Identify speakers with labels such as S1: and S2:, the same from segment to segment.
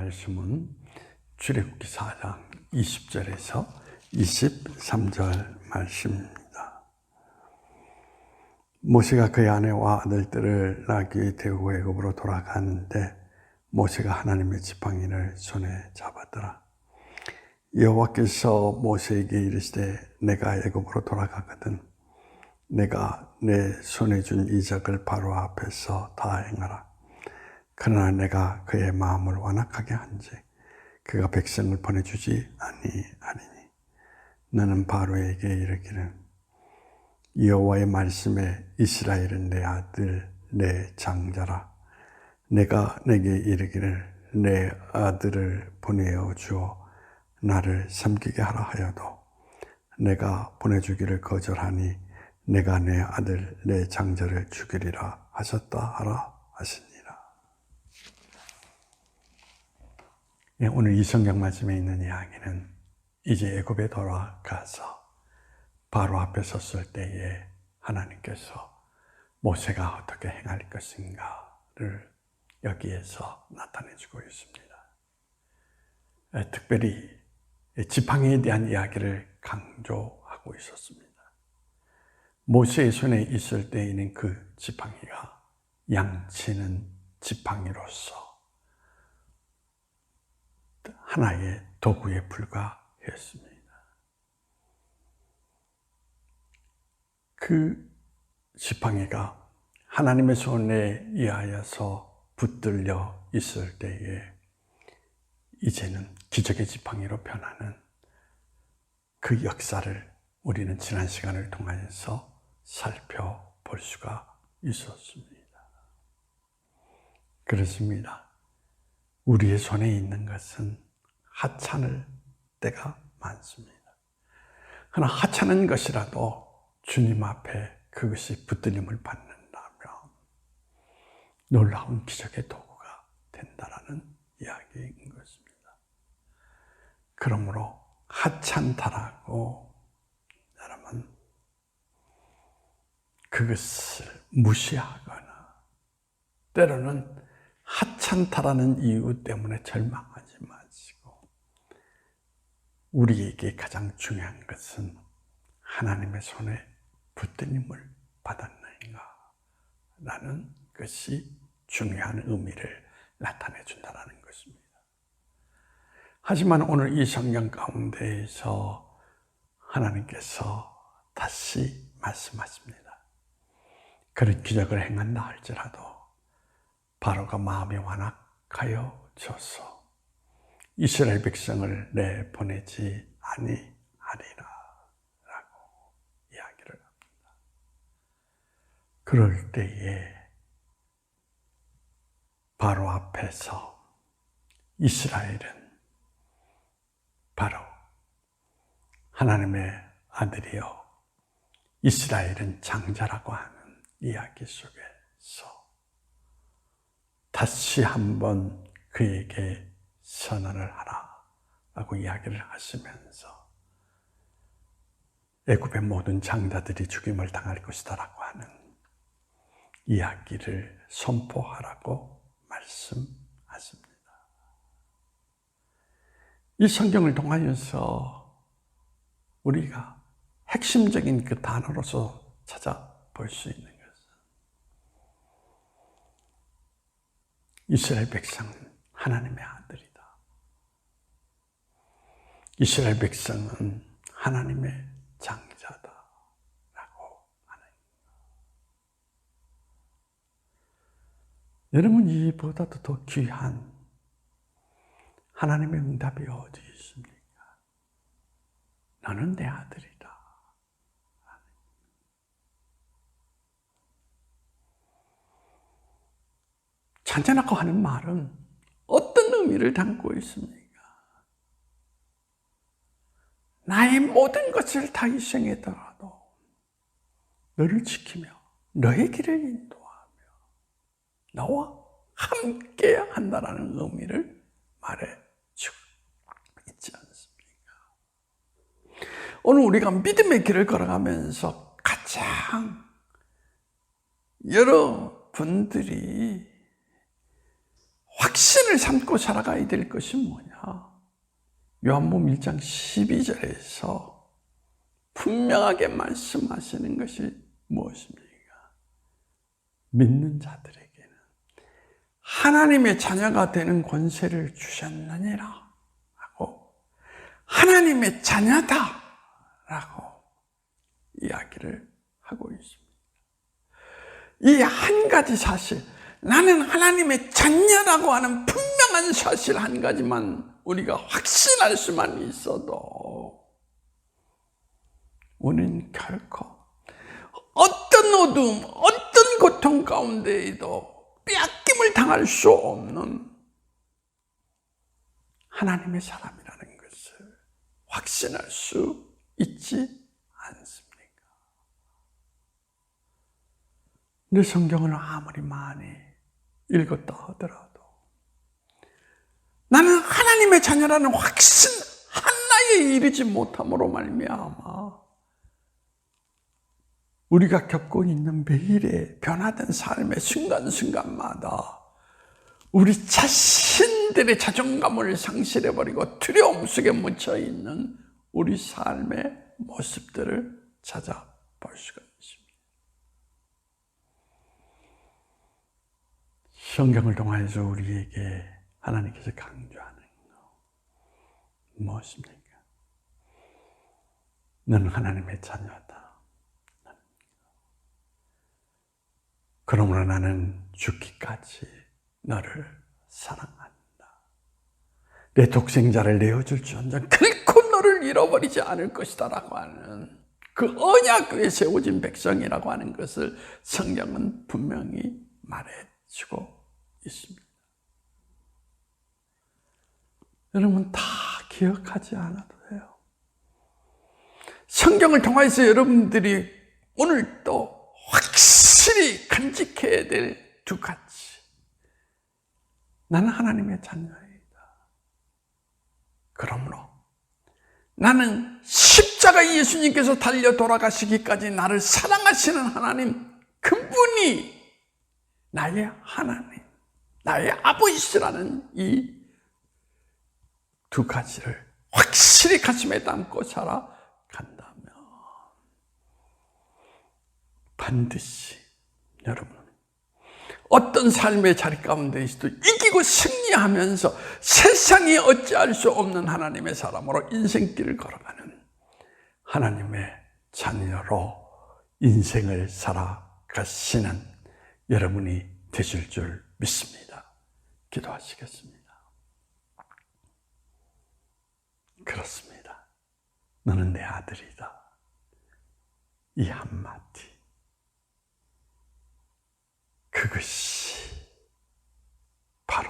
S1: 말씀은 출애굽기 4장 20절에서 23절 말씀입니다. 모세가 그의 아내와 아들들을 나귀에 태우고 애굽으로 돌아가는데 모세가 하나님의 지팡이를 손에 잡았더라. 여호와께서 모세에게 이르시되 내가 애굽으로 돌아가거든 내가 내 손에 준 이적을 바로 앞에서 다 행하라. 그러나 내가 그의 마음을 완악하게 한지 그가 백성을 보내주지 아니하리니 너는 바로에게 이르기를 여호와의 말씀에 이스라엘은 내 아들 내 장자라. 내가 내게 이르기를 내 아들을 보내어 주어 나를 섬기게 하라 하여도 내가 보내주기를 거절하니 내가 내 아들 내 장자를 죽이리라 하셨다 하라 하시니라. 오늘 이 성경 말씀에 있는 이야기는 이제 애굽에 돌아가서 바로 앞에 섰을 때에 하나님께서 모세가 어떻게 행할 것인가를 여기에서 나타내주고 있습니다. 특별히 지팡이에 대한 이야기를 강조하고 있었습니다. 모세의 손에 있을 때에는 그 지팡이가 양치는 지팡이로서 하나의 도구에 불과했습니다. 그 지팡이가 하나님의 손에 의하여서 붙들려 있을 때에 이제는 기적의 지팡이로 변하는 그 역사를 우리는 지난 시간을 통해서 살펴볼 수가 있었습니다. 그렇습니다. 우리의 손에 있는 것은 하찮을 때가 많습니다. 그러나 하찮은 것이라도 주님 앞에 그것이 붙들림을 받는다면 놀라운 기적의 도구가 된다라는 이야기인 것입니다. 그러므로 하찮다라고 여러분 그것을 무시하거나 때로는 하찮다라는 이유 때문에 절망하지 마시고 우리에게 가장 중요한 것은 하나님의 손에 붙들림을 받았는가 라는 것이 중요한 의미를 나타내 준다는 것입니다. 하지만 오늘 이 성경 가운데에서 하나님께서 다시 말씀하십니다. 그런 기적을 행한다 할지라도 바로가 마음이 완악하여 져서 이스라엘 백성을 내보내지 아니하리라 라고 이야기를 합니다. 그럴 때에 바로 앞에서 이스라엘은 바로 하나님의 아들이요 이스라엘은 장자라고 하는 이야기 속에서 다시 한번 그에게 선언을 하라라고 이야기를 하시면서 애굽의 모든 장자들이 죽임을 당할 것이다라고 하는 이야기를 선포하라고 말씀하십니다. 이 성경을 통하여서 우리가 핵심적인 그 단어로서 찾아볼 수 있는 것은 이스라엘 백성은 하나님의 아들이다. 이스라엘 백성은 하나님의 장자다 라고 하는 여러분 이보다도 더 귀한 하나님의 응답이 어디 있습니까? 너는 내 아들이다. 장자라고 하는 말은 어떤 의미를 담고 있습니까? 나의 모든 것을 다 희생했더라도 너를 지키며 너의 길을 인도하며 너와 함께 한다라는 의미를 말해주고 있지 않습니까? 오늘 우리가 믿음의 길을 걸어가면서 가장 여러분들이 확신을 삼고 살아가야 될 것이 뭐냐? 요한복음 1장 12절에서 분명하게 말씀하시는 것이 무엇입니까? 믿는 자들에게는 하나님의 자녀가 되는 권세를 주셨느니라 하고 하나님의 자녀다라고 이야기를 하고 있습니다. 이 한 가지 사실, 나는 하나님의 자녀라고 하는 분명한 사실 한 가지만 우리가 확신할 수만 있어도 우리는 결코 어떤 어두움, 어떤 고통 가운데에도 빼앗김을 당할 수 없는 하나님의 사람이라는 것을 확신할 수 있지 않습니까? 내 성경을 아무리 많이 읽었다 하더라도 나는 하나님의 자녀라는 확신 하나에 이르지 못함으로 말미암아 우리가 겪고 있는 매일의 변화된 삶의 순간순간마다 우리 자신들의 자존감을 상실해버리고 두려움 속에 묻혀있는 우리 삶의 모습들을 찾아볼 수가 있습니다. 성경을 통해서 우리에게 하나님께서 강조하는 거 무엇입니까? 너는 하나님의 자녀다. 그러므로 나는 죽기까지 너를 사랑한다. 내 독생자를 내어줄지언정 결코 너를 잃어버리지 않을 것이다 라고 하는 그 언약에 세워진 백성이라고 하는 것을 성경은 분명히 말해주고 있습니다. 여러분 다 기억하지 않아도 돼요. 성경을 통해서 여러분들이 오늘 또 확실히 간직해야 될 두 가지. 나는 하나님의 자녀이다. 그러므로 나는 십자가 예수님께서 달려 돌아가시기까지 나를 사랑하시는 하나님, 그분이 나의 하나님, 나의 아버지시라는 이 두 가지를 확실히 가슴에 담고 살아간다면 반드시 여러분 어떤 삶의 자리 가운데 있어도 이기고 승리하면서 세상이 어찌할 수 없는 하나님의 사람으로 인생길을 걸어가는 하나님의 자녀로 인생을 살아가시는 여러분이 되실 줄 믿습니다. 기도하시겠습니다. 그렇습니다. 너는 내 아들이다. 이 한마디, 그것이 바로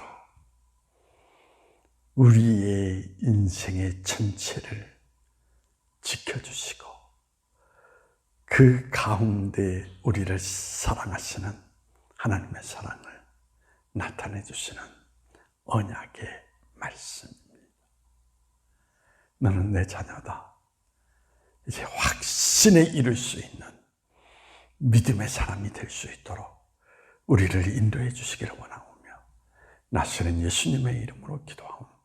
S1: 우리의 인생의 전체를 지켜주시고 그 가운데 우리를 사랑하시는 하나님의 사랑을 나타내 주시는 언약의 말씀입니다. 너는 내 자녀다. 이제 확신에 이를 수 있는 믿음의 사람이 될 수 있도록 우리를 인도해 주시기를 원하오며 나시는 예수님의 이름으로 기도하옵니다.